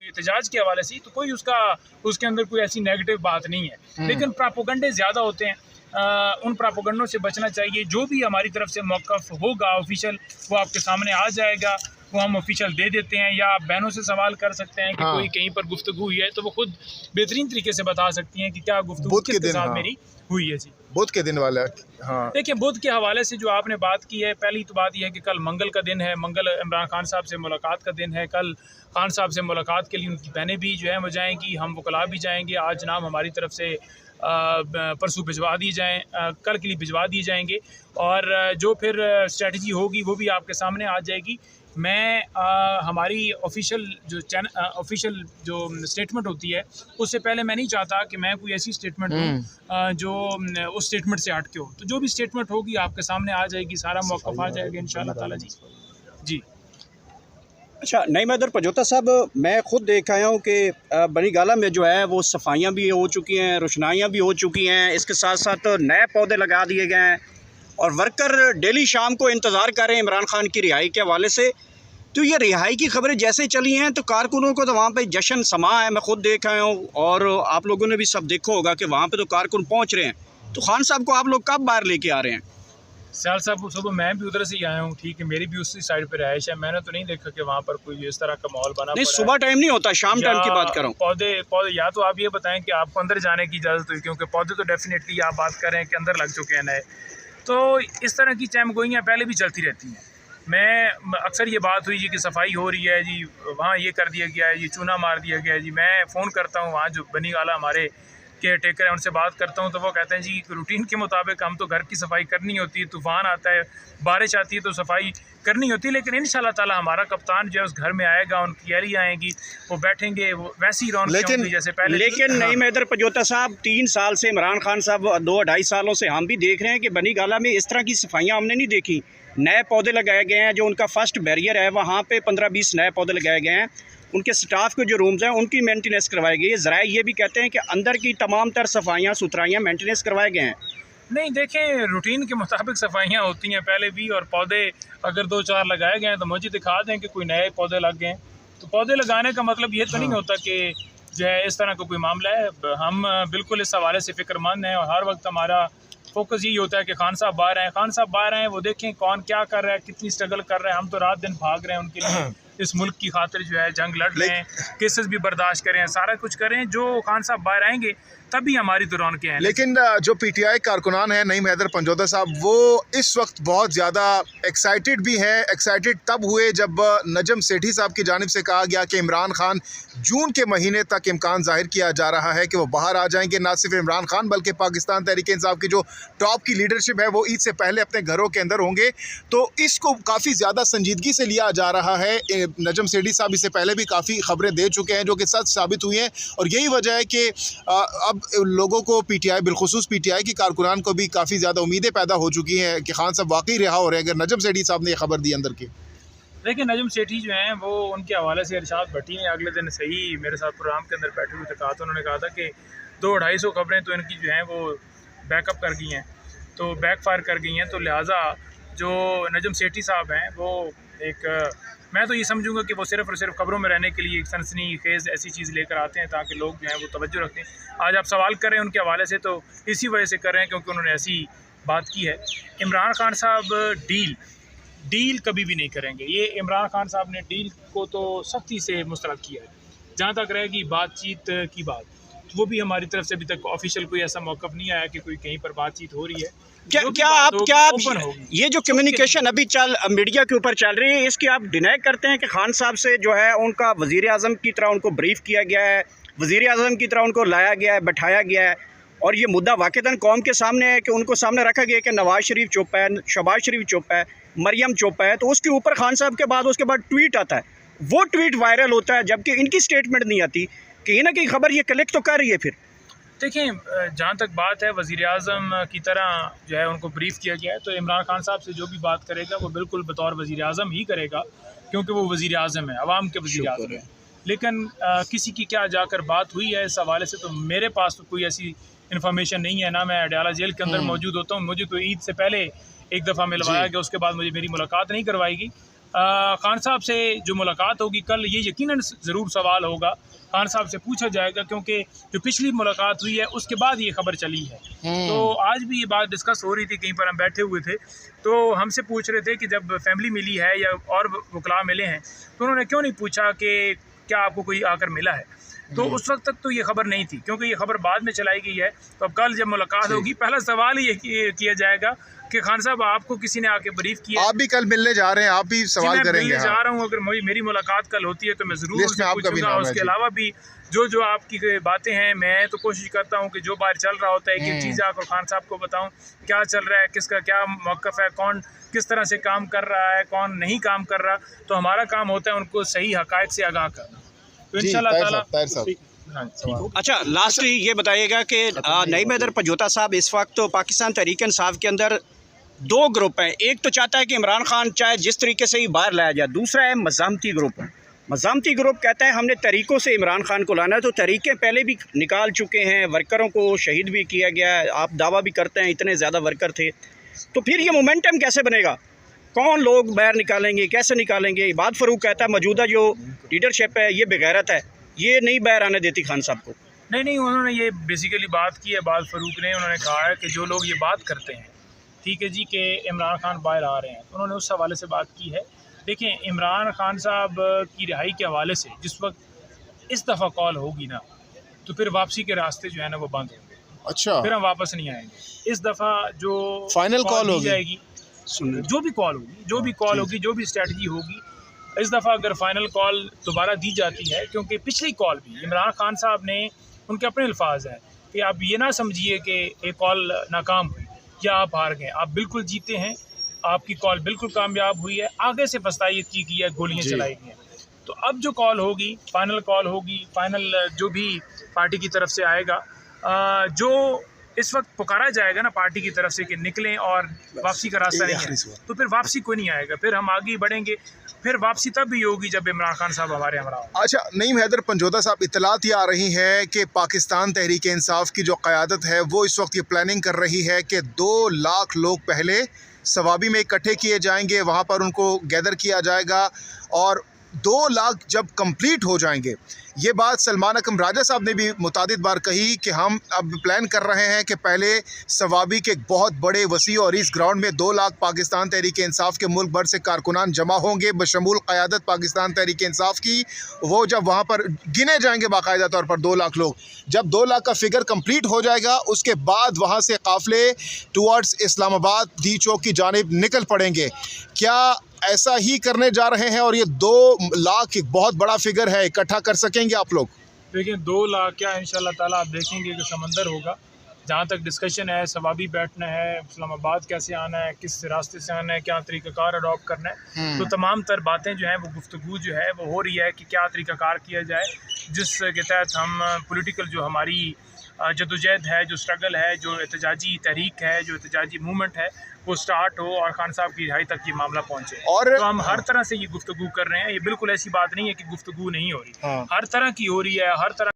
एहतजाज के हवाले से, तो कोई उसके अंदर कोई ऐसी नेगेटिव बात नहीं है। लेकिन प्रोपेगेंडे ज़्यादा होते हैं, उन प्रोपेगेंडों से बचना चाहिए। जो भी हमारी तरफ से मौक़िफ़ होगा ऑफिशियल, वो आपके सामने आ जाएगा, वो हम ऑफिशियल दे देते हैं। या आप बहनों से सवाल कर सकते हैं कि कोई कहीं पर गुफ्तगू हुई है, तो वो खुद बेहतरीन तरीके से बता सकती हैं कि क्या गुफ्तगू किसके साथ मेरी हुई है। जी, बुध के दिन वाला देखिए, बुध के हवाले से जो आपने बात की है, पहली तो बात यह है कि कल मंगल का दिन है, मंगल इमरान खान साहब से मुलाकात का दिन है। कल खान साहब से मुलाकात के लिए उनकी बहनें भी जो है वो जाएंगी, हम वकला भी जाएंगे। आज नाम हमारी तरफ से परसों भिजवा दी जाएँ, कल के लिए भिजवा दिए जाएंगे, और जो फिर स्ट्रेटजी होगी वो भी आपके सामने आ जाएगी। मैं हमारी ऑफिशियल जो स्टेटमेंट होती है, उससे पहले मैं नहीं चाहता कि मैं कोई ऐसी स्टेटमेंट दूँ जो उस स्टेटमेंट से हट के हो। तो जो भी स्टेटमेंट होगी आपके सामने आ जाएगी, सारा मौक़िफ़ आ जाएगा इंशाअल्लाह ताला। जी। अच्छा, नईम हैदर पजोता साहब, मैं ख़ुद देख आया हूँ कि बनी गाला में जो है वो सफाइयाँ भी हो चुकी हैं, रोशनाइयाँ भी हो चुकी हैं, इसके साथ साथ नए पौधे लगा दिए गए हैं और वर्कर डेली शाम को इंतज़ार कर रहे हैं इमरान खान की रिहाई के हवाले से। तो ये रिहाई की खबरें जैसे चली हैं तो कारकुनों को तो वहाँ पे जश्न समा है, मैं ख़ुद देख आया हूँ, और आप लोगों ने भी सब देखा होगा कि वहाँ पे तो कारकुन पहुँच रहे हैं। तो खान साहब को आप लोग कब बाहर लेके आ रहे हैं? सयाल साहब, सुबह मैं भी उधर से ही आया हूँ, ठीक है, मेरी भी उसी साइड पे रहाइश है। मैंने तो नहीं देखा कि वहाँ पर कोई इस तरह का माहौल बना। नहीं, सुबह टाइम नहीं होता, शाम टाइम की बात कर रहा हूँ। पौधे या तो आप ये बताएं कि आपको अंदर जाने की इजाज़त हुई, क्योंकि पौधे तो डेफिनेटली आप बात कर रहे हैं कि अंदर लग चुके हैं नए। तो इस तरह की चहमगोइयाँ पहले भी चलती रहती हैं। मैं अक्सर ये बात हुई जी कि सफाई हो रही है जी, वहाँ ये कर दिया गया है जी, चूना मार दिया गया है जी। मैं फ़ोन करता हूँ वहाँ जो बनी गाला हमारे केयर टेकर है, उनसे बात करता हूँ, तो वो कहते हैं जी रूटीन के मुताबिक हम तो घर की सफाई करनी होती है, तूफ़ान आता है, बारिश आती है तो सफाई करनी होती है। लेकिन इंशाल्लाह ताला हमारा कप्तान जो है उस घर में आएगा, उनकी एहली आएंगी, वो बैठेंगे, वो वैसी रौनक होगी जैसे पहले। लेकिन नईम हैदर पजोता साहब, 3 साल से इमरान खान साहब, 2-2.5 सालों से हम भी देख रहे हैं कि बनी गाला में इस तरह की सफाइयाँ हमने नहीं देखी। नए पौधे लगाए गए हैं, जो उनका फर्स्ट बैरियर है वहाँ पे 15-20 नए पौधे लगाए गए हैं। उनके स्टाफ के जो रूम्स हैं उनकी मेंटेनेंस करवाई गई है। ज़रा ये भी कहते हैं कि अंदर की तमाम तर सफाइयाँ सुथराइयाँ मेंटेनेंस करवाए गए हैं। नहीं, देखें, रूटीन के मुताबिक सफाइयाँ होती हैं पहले भी, और पौधे अगर 2-4 लगाए गए हैं तो मुझे दिखा दें कि कोई नए पौधे लग गए हैं। तो पौधे लगाने का मतलब ये तो नहीं होता कि जो है इस तरह का कोई मामला है। हम बिल्कुल इस हवाले से फ़िक्रमंद हैं, और हर वक्त हमारा फोकस यही होता है कि खान साहब बाहर आएँ, खान साहब बाहर आएँ, वो देखें कौन क्या कर रहा है, कितनी स्ट्रगल कर रहे हैं। हम तो रात दिन भाग रहे हैं उनके लिए, इस मुल्क की खातिर जो है जंग लड़ रहे हैं, केसेस भी बर्दाश्त करें, सारा कुछ करें। जो खान साहब बाहर आएंगे तभी हमारी तो रौनकें हैं। लेकिन जो पीटीआई कारकुनान हैं, नईम हैदर पजोता साहब, वो इस वक्त बहुत ज़्यादा एक्साइटेड भी हैं। एक्साइटेड तब हुए जब नजम सेठी साहब की जानिब से कहा गया कि इमरान खान जून के महीने तक इम्कान जाहिर किया जा रहा है कि वो बाहर आ जाएंगे। ना सिर्फ इमरान खान बल्कि पाकिस्तान तहरीक इंसाफ की जो टॉप की लीडरशिप है वो ईद से पहले अपने घरों के अंदर होंगे। तो इसको काफ़ी ज़्यादा संजीदगी से लिया जा रहा है। नजम सेठी साहब इससे पहले भी काफ़ी खबरें दे चुके हैं जो कि सच साबित हुई हैं, और यही वजह है कि अब लोगों को पीटीआई, बिलखुसूस पीटीआई की कारकुनान को भी काफ़ी ज़्यादा उम्मीदें पैदा हो चुकी हैं कि खान साहब वाकई रिहा हो रहे हैं, अगर नजम सेठी साहब ने यह खबर दी अंदर की। देखिए, नजम सेठी जो हैं वो उनके हवाले से इरशाद भट्टी ने अगले दिन सही मेरे साथ प्रोग्राम के अंदर बैठे हुए थे, कहा, तो उन्होंने कहा था कि 200-250 खबरें तो इनकी जो हैं वो बैकअप कर गई हैं, तो बैकफायर कर गई हैं। तो लिहाजा जो नजम सेठी साहब हैं वो एक, मैं तो ये समझूंगा कि वो सिर्फ़ और सिर्फ खबरों में रहने के लिए एक सनसनी खेज़ ऐसी चीज़ लेकर आते हैं ताकि लोग जो हैं वो तवज्जो रखते हैं। आज आप सवाल कर रहे हैं उनके हवाले से, तो इसी वजह से कर रहे हैं क्योंकि उन्होंने ऐसी बात की है। इमरान खान साहब डील कभी भी नहीं करेंगे। ये इमरान खान साहब ने डील को तो सख्ती से मुस्तरद किया है। जहाँ तक रहेगी बातचीत की बात, तो वो भी हमारी तरफ से अभी तक ऑफिशियल कोई ऐसा मौक़िफ़ नहीं आया कि कोई कहीं पर बातचीत हो रही है। क्या आप ये जो कम्युनिकेशन अभी मीडिया के ऊपर चल रही है, इसकी आप डिनाई करते हैं कि खान साहब से जो है उनका वज़ीर आज़म की तरह उनको ब्रीफ किया गया है, वज़ीर आज़म की तरह उनको लाया गया है, बैठाया गया है, और ये मुद्दा वाक़तन कौम के सामने है कि उनको सामने रखा गया कि नवाज़ शरीफ चुप है, शहबाज शरीफ चुप है, मरियम चुप है, तो उसके ऊपर खान साहब के बाद उसके बाद ट्वीट आता है, वो ट्वीट वायरल होता है, जबकि इनकी स्टेटमेंट नहीं आती। कहीं ना कहीं खबर ये कलेक्ट तो कर रही है। फिर देखें, जहाँ तक बात है वज़ीर आज़म की तरह जो है उनको ब्रीफ़ किया गया है, तो इमरान खान साहब से जो भी बात करेगा वो बिल्कुल बतौर वज़ीर आज़म ही करेगा, क्योंकि वो वज़ीर आज़म है, अवाम के वज़ीर आज़म है। लेकिन किसी की क्या जाकर बात हुई है इस हवाले से तो मेरे पास तो कोई ऐसी इन्फॉर्मेशन नहीं है। ना मैं अडयाला जेल के अंदर मौजूद होता हूँ, मुझे तो ईद से पहले एक दफ़ा मिलवाया गया, उसके बाद मेरी मुलाकात नहीं करवाएगी। खान साहब से जो मुलाकात होगी कल, ये यकीनन ज़रूर सवाल होगा, खान साहब से पूछा जाएगा, क्योंकि जो पिछली मुलाकात हुई है उसके बाद ये खबर चली है। तो आज भी ये बात डिस्कस हो रही थी, कहीं पर हम बैठे हुए थे तो हमसे पूछ रहे थे कि जब फैमिली मिली है या और वकला मिले हैं तो उन्होंने क्यों नहीं पूछा कि क्या आपको कोई आकर मिला है। तो उस वक्त तक तो ये खबर नहीं थी, क्योंकि ये खबर बाद में चलाई गई है। तो अब कल जब मुलाकात होगी, पहला सवाल ये किया जाएगा कि खान साहब आपको किसी ने आके ब्रीफ किया। आप भी कल मिलने जा रहे हैं, आप भी सवाल करेंगे। मैं जा रहा हूँ, अगर मेरी मुलाकात कल होती है तो मैं ज़रूर उनसे पूछूंगा। उसके अलावा भी जो आपकी बातें हैं, मैं तो कोशिश करता हूँ कि जो बाहर चल रहा होता है एक चीज़ आकर खान साहब को बताऊँ, क्या चल रहा है, किसका क्या मौक़िफ़ है, कौन किस तरह से काम कर रहा है, कौन नहीं काम कर रहा। तो हमारा काम होता है उनको सही हक़ाइक़ से आगाह करना। तो इंशाअल्लाह ताला। अच्छा, लास्टली ये बताइएगा कि नईम हैदर पंजोता साहब इस वक्त तो पाकिस्तान तहरीक इंसाफ के अंदर दो ग्रुप हैं। एक तो चाहता है कि इमरान खान चाहे जिस तरीके से ही बाहर लाया जाए, दूसरा है मज़ामती ग्रुप। मज़ामती ग्रुप कहता है हमने तरीक़ों से इमरान खान को लाना है। तो तरीक़े पहले भी निकाल चुके हैं, वर्करों को शहीद भी किया गया है। आप दावा भी करते हैं इतने ज़्यादा वर्कर थे, तो फिर ये मोमेंटम कैसे बनेगा? कौन लोग बाहर निकालेंगे, कैसे निकालेंगे? इबाद फ़रूक कहता है मौजूदा जो लीडरशिप है ये बेगैरत है, ये नहीं बाहर आने देती खान साहब को। नहीं, उन्होंने ये बेसिकली बात की है इबाद फ़रूक ने। उन्होंने कहा है कि जो लोग ये बात करते हैं, ठीक है जी, कि इमरान खान बाहर आ रहे हैं, तो उन्होंने उस हवाले से बात की है। देखिए, इमरान खान साहब की रिहाई के हवाले से जिस वक्त इस दफ़ा कॉल होगी ना, तो फिर वापसी के रास्ते जो है ना वो बंद होंगे। अच्छा, फिर हम वापस नहीं आएंगे। इस दफ़ा जो फाइनल कॉल हो जाएगी, जो भी कॉल होगी, जो भी स्ट्रेटजी होगी, इस दफ़ा अगर फ़ाइनल कॉल दोबारा दी जाती है, क्योंकि पिछली कॉल भी इमरान खान साहब ने, उनके अपने अल्फाज हैं कि आप ये ना समझिए कि एक कॉल नाकाम हुई या आप हार गए, आप बिल्कुल जीते हैं, आपकी कॉल बिल्कुल कामयाब हुई है, आगे से फस्तायत की गई है, गोलियाँ चलाई गई हैं। तो अब जो कॉल होगी, फ़ाइनल कॉल होगी, फ़ाइनल जो भी पार्टी की तरफ से आएगा, जो इस वक्त पुकारा जाएगा ना पार्टी की तरफ से कि निकलें और वापसी का रास्ता नहीं है, तो फिर वापसी कोई नहीं आएगा। फिर हम आगे बढ़ेंगे, फिर वापसी तब भी होगी जब इमरान खान साहब हमारे हमरा हों। अच्छा, नईम हैदर पंजोता साहब, इतलात ये आ रही है कि पाकिस्तान तहरीक इंसाफ की जो क़यादत है वो इस वक्त ये प्लानिंग कर रही है कि 2 लाख लोग पहले सवाबी में इकट्ठे किए जाएंगे, वहाँ पर उनको गैदर किया जाएगा, और 2 लाख जब कंप्लीट हो जाएंगे, ये बात सलमान अकरम राजा साहब ने भी मुतादिद बार कही कि हम अब प्लान कर रहे हैं कि पहले सवाबी के एक बहुत बड़े वसी और इस ग्राउंड में 2 लाख पाकिस्तान तहरीक इंसाफ के मुल्क भर से कारकुनान जमा होंगे बशमूल क़यादत पाकिस्तान तहरीक इंसाफ की। वो जब वहाँ पर गिने जाएंगे बाकायदा तौर पर 2 लाख लोग, जब 2 लाख का फिगर कंप्लीट हो जाएगा उसके बाद वहाँ से काफ़िले टूवर्ड्स इस्लामाबाद दी चौक की जानिब निकल पड़ेंगे। क्या ऐसा ही करने जा रहे हैं और ये 2 लाख एक बहुत बड़ा फिगर है, इकट्ठा कर सकेंगे आप लोग? देखिए, 2 लाख क्या, इंशाल्लाह ताला आप देखेंगे कि समंदर होगा। जहाँ तक डिस्कशन है, सवाबी बैठना है, इस्लामाबाद कैसे आना है, किस रास्ते से आना है, क्या तरीक़ाकार अडॉप्ट करना है, तो तमाम तर बातें जो हैं वो गुफ्तगू जो है वो हो रही है कि क्या तरीक़ाकार किया जाए जिसके तहत हम पॉलिटिकल जो हमारी जदोजहद है, जो स्ट्रगल है, जो एहतजाजी तहरीक है, जो एहतजाजी मूवमेंट है, वो स्टार्ट हो और खान साहब की रिहाई तक ये मामला पहुँचे। और तो हम हर तरह से ये गुफ्तगू कर रहे हैं। ये बिल्कुल ऐसी बात नहीं है कि गुफ्तगू नहीं हो रही, हर तरह की हो रही है, हर तरह